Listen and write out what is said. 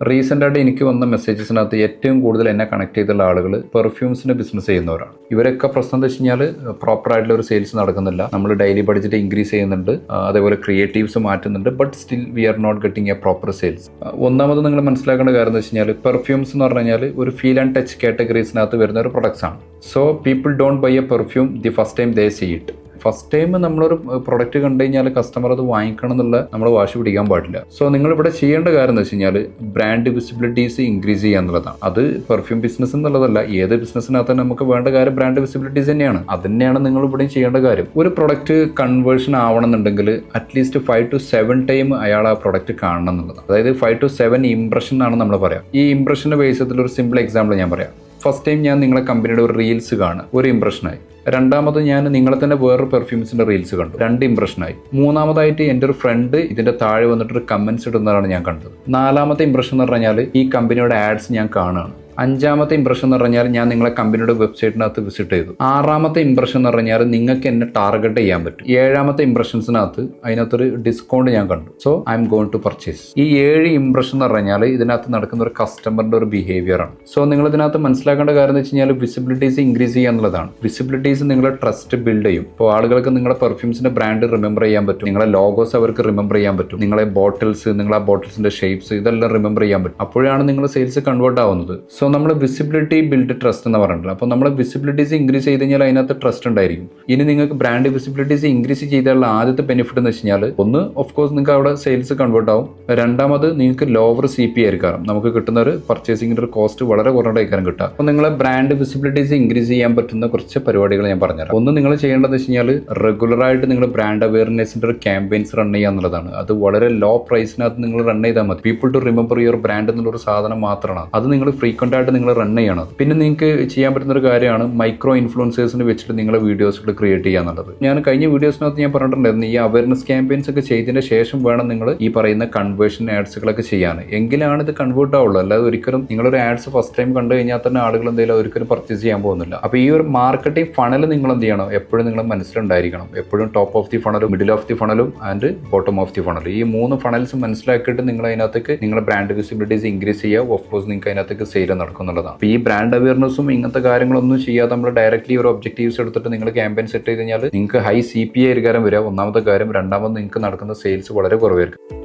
Recent ആയിട്ട് എനിക്ക് വന്ന മെസ്സേജസിനകത്ത് ഏറ്റവും കൂടുതൽ എന്നെ കണക്ട് ചെയ്തുള്ള ആളുകൾ പെർഫ്യൂംസിൻ്റെ ബിസിനസ് ചെയ്യുന്നവരാണ്. ഇവരൊക്കെ പ്രശ്നം എന്ന് വെച്ച് കഴിഞ്ഞാൽ പ്രോപ്പറായിട്ടുള്ള ഒരു സെയിൽസ് നടക്കുന്നില്ല. നമ്മൾ ഡെയിലി ബഡ്ജറ്റ് ഇൻക്രീസ് ചെയ്യുന്നുണ്ട്, അതേപോലെ ക്രിയേറ്റീവ്സ് മാറ്റുന്നുണ്ട്, but still we are not getting a proper sales. ഒന്നാമത് നിങ്ങൾ മനസ്സിലാക്കേണ്ട കാര്യം എന്ന് വെച്ച് കഴിഞ്ഞാൽ പെർഫ്യൂംസ് എന്ന് പറഞ്ഞു കഴിഞ്ഞാൽ ഒരു ഫീൽ ആൻഡ് ടച്ച് കാറ്റഗറീസിനകത്ത് വരുന്ന ഒരു പ്രൊഡക്ട്സ് ആണ്. So people don't buy a perfume the first time they see it. First time നമ്മളൊരു പ്രൊഡക്റ്റ് കണ്ടു കഴിഞ്ഞാൽ കസ്റ്റമർ അത് വാങ്ങിക്കണം എന്നുള്ള നമ്മൾ വാശി പിടിക്കാൻ പാടില്ല. സോ നിങ്ങൾ ഇവിടെ ചെയ്യേണ്ട കാര്യം എന്ന് വെച്ച് കഴിഞ്ഞാൽ ബ്രാൻഡ് വിസിബിലിറ്റീസ് ഇൻക്രീസ് ചെയ്യുക എന്നുള്ളതാണ്. അത് പെർഫ്യൂം ബിസിനസ് എന്നുള്ളതല്ല, ഏത് ബിസിനസ്സിനകത്ത് നമുക്ക് വേണ്ട കാര്യം ബ്രാൻഡ് വിസിബിലിറ്റീസ് തന്നെയാണ്. അത് തന്നെയാണ് നിങ്ങൾ ഇവിടെയും ചെയ്യേണ്ട കാര്യം. ഒരു പ്രൊഡക്റ്റ് കൺവേർഷൻ ആവണമെന്നുണ്ടെങ്കിൽ അറ്റ്ലീസ്റ്റ് 5 to 7 ടൈം അയാൾ ആ പ്രൊഡക്റ്റ് കാണണം എന്നുള്ളതാണ്. അതായത് 5 to 7 ഇംപ്രഷൻ ആണ് നമ്മൾ പറയാം. ഈ ഇംപ്രഷൻ്റെ ബേസിൽ ഒരു സിമ്പിൾ എക്സാമ്പിൾ ഞാൻ പറയാം. ഫസ്റ്റ് ടൈം ഞാൻ നിങ്ങളെ കമ്പനിയുടെ ഒരു റീൽസ് കാണുക, ഒരു ഇംപ്രഷനായി. രണ്ടാമത് ഞാൻ നിങ്ങളെ തന്നെ വേറൊരു പെർഫ്യൂംസിന്റെ റീൽസ് കണ്ടു, 2 ഇംപ്രഷനായി. മൂന്നാമതായിട്ട് എൻ്റെ ഒരു ഫ്രണ്ട് ഇതിന്റെ താഴെ വന്നിട്ടൊരു കമന്റ്സ് ഇടുന്നതാണ് ഞാൻ കണ്ടത്. നാലാമത്തെ ഇംപ്രഷൻ എന്ന് പറഞ്ഞാൽ ഈ കമ്പനിയുടെ ആഡ്സ് ഞാൻ കാണുകയാണ്. അഞ്ചാമത്തെ ഇംപ്രഷൻ എന്ന് പറഞ്ഞാൽ ഞാൻ നിങ്ങളെ കമ്പനിയുടെ വെബ്സൈറ്റിനകത്ത് വിസിറ്റ് ചെയ്തു. ആറാമത്തെ ഇംപ്രഷൻ എന്ന് പറഞ്ഞാൽ നിങ്ങൾക്ക് എന്നെ ടാർഗറ്റ് ചെയ്യാൻ പറ്റും. ഏഴാമത്തെ ഇംപ്രഷൻസിനകത്ത് അതിനകത്തൊരു ഡിസ്കൗണ്ട് ഞാൻ കണ്ടു. So I am going to purchase. ഈ 7 ഇംപ്രഷൻ എന്ന് പറഞ്ഞാൽ ഇതിനകത്ത് നടക്കുന്ന ഒരു കസ്റ്റമറിന്റെ ഒരു ബിഹേവിയർ ആണ്. സോ നിങ്ങൾ ഇതിനകത്ത് മനസ്സിലാക്കേണ്ട കാര്യം എന്ന് വെച്ച് കഴിഞ്ഞാൽ വിസിബിലിറ്റീസ് ഇൻക്രീസ് ചെയ്യുക എന്നുള്ളതാണ്. വിസിബിലിറ്റീസ് നിങ്ങളെ ട്രസ്റ്റ് ബിൽഡ് ചെയ്യും. ഇപ്പോൾ ആളുകൾക്ക് നിങ്ങളുടെ പെർഫ്യൂംസിന്റെ ബ്രാൻഡ് റിമെമ്പർ ചെയ്യാൻ പറ്റും, നിങ്ങളെ ലോഗോസ് അവർക്ക് റിമെമ്പർ ചെയ്യാൻ പറ്റും, നിങ്ങളെ ബോട്ടിൽസ്, നിങ്ങളെ ബോട്ടിൽസിന്റെ ഷേപ്സ് ഇതെല്ലാം റിമെമ്പർ ചെയ്യാൻ പറ്റും. അപ്പോഴാണ് നിങ്ങൾ സെയിൽസ് കൺവേർട്ട് ആവുന്നത്. സോ നമ്മൾ വിസിബിലിറ്റി ബിൽഡ് ട്രസ്റ്റ് എന്ന് പറഞ്ഞിട്ടുള്ളത്. അപ്പോൾ നമ്മൾ വിസിബിലിറ്റീസ് ഇൻക്രീസ് ചെയ്ത് കഴിഞ്ഞാൽ അതിനകത്ത് ട്രസ്റ്റ് ഉണ്ടായിരിക്കും. ഇനി നിങ്ങൾക്ക് ബ്രാൻഡ് വിസിബിലിറ്റീസ് ഇൻക്രീസ് ചെയ്താലുള്ള ആദ്യത്തെ ബെനിഫിറ്റ് എന്ന് വെച്ച് കഴിഞ്ഞാൽ ഒന്ന് ഓഫ് കോഴ്സ് നിങ്ങൾക്ക് അവിടെ സെയിൽസ് കൺവേർട്ട് ആവും. രണ്ടാമത് നിങ്ങൾക്ക് ലോവർ CP ആയിരിക്കാം. നമുക്ക് കിട്ടുന്ന ഒരു പർച്ചേസിംഗിന്റെ ഒരു കോസ്റ്റ് വളരെ കുറഞ്ഞതായിരിക്കും കിട്ടുക. അപ്പോൾ നിങ്ങളെ ബ്രാൻഡ് വിസിബിലിറ്റീസ് ഇൻക്രീസ് ചെയ്യാൻ പറ്റുന്ന കുറച്ച് പരിപാടികൾ ഞാൻ പറഞ്ഞുതരാം. ഒന്ന് നിങ്ങൾ ചെയ്യേണ്ടതെന്ന് വെച്ച് കഴിഞ്ഞാൽ റെഗുലറായിട്ട് നിങ്ങൾ ബ്രാൻഡ് അവയർനെസിന്റെ ഒരു ക്യാമ്പയിൻസ് റൺ ചെയ്യുക എന്നുള്ളതാണ്. അത് വളരെ ലോ പ്രൈസിനകത്ത് നിങ്ങൾ റൺ ചെയ്താൽ മതി. People to remember your brand എന്നുള്ളൊരു സാധനം മാത്രമാണ്. അത് നിങ്ങൾ ഫ്രീക്വന്റ് ആയിട്ട് നിങ്ങൾ റൺ ചെയ്യണം. പിന്നെ നിങ്ങൾക്ക് ചെയ്യാൻ പറ്റുന്ന ഒരു കാര്യമാണ് മൈക്രോ ഇൻഫ്ലുവൻസേഴ്സിന് വെച്ചിട്ട് നിങ്ങളെ വീഡിയോസുകൾ ക്രിയേറ്റ് ചെയ്യുക എന്നുള്ളത്. ഞാൻ കഴിഞ്ഞ വീഡിയോസിനകത്ത് ഞാൻ പറഞ്ഞിട്ടുണ്ടായിരുന്നു, ഈ അവയർനെസ് ക്യാമ്പയിൻസ് ഒക്കെ ചെയ്തതിന് ശേഷം വേണം നിങ്ങൾ ഈ പറയുന്ന കൺവേർഷൻ ആഡ്സുകളൊക്കെ ചെയ്യാൻ. എങ്കിലാണ് ഇത് കൺവേർട്ട് ആവുള്ളൂ. അല്ലാതെ ഒരിക്കലും നിങ്ങളൊരു ആഡ്സ് ഫസ്റ്റ് ടൈം കണ്ടു കഴിഞ്ഞാൽ തന്നെ ആളുകൾ എന്തെങ്കിലും ഒരിക്കലും പർച്ചേസ് ചെയ്യാൻ പോകുന്നില്ല. അപ്പോൾ ഈ ഒരു മാർക്കറ്റിംഗ് ഫണൽ നിങ്ങൾ എന്ത് ചെയ്യണം, എപ്പോഴും നിങ്ങൾ മനസ്സിലുണ്ടായിരിക്കണം. എപ്പോഴും ടോപ്പ് ഓഫ് ദി ഫണലും മിഡിൽ ഓഫ് ദി ഫണലും and bottom of the funnel, ഈ 3 ഫണൽസ് മനസ്സിലാക്കിയിട്ട് നിങ്ങൾ അതിനകത്തേക്ക് നിങ്ങളുടെ ബ്രാൻഡ് വിസിബിലിറ്റീസ് ഇൻക്രീസ് ചെയ്യുക. ഓഫ് കോഴ്സ് നിങ്ങൾക്ക് അതിനകത്തേക്ക് സെയിൽ നടക്കുന്നുള്ളതാണ്. അപ്പോൾ ഈ ബ്രാൻഡ് അവയർനെസ്സും ഇങ്ങനത്തെ കാര്യങ്ങളൊന്നും ചെയ്യാതെ നമ്മൾ ഡയറക്റ്റ്ലി ഒരു ഒബ്ജക്റ്റീവ്സ് എടുത്തിട്ട് നിങ്ങൾ ക്യാമ്പയിൻ സെറ്റ് ചെയ്ത് കഴിഞ്ഞാൽ നിങ്ങൾക്ക് ഹൈ CP ആയിരിക്കും വരിക. ഒന്നാമത്തെ കാര്യം. രണ്ടാമത് നിങ്ങൾക്ക് നടക്കുന്ന സെയിൽസ് വളരെ കുറവായിരിക്കും.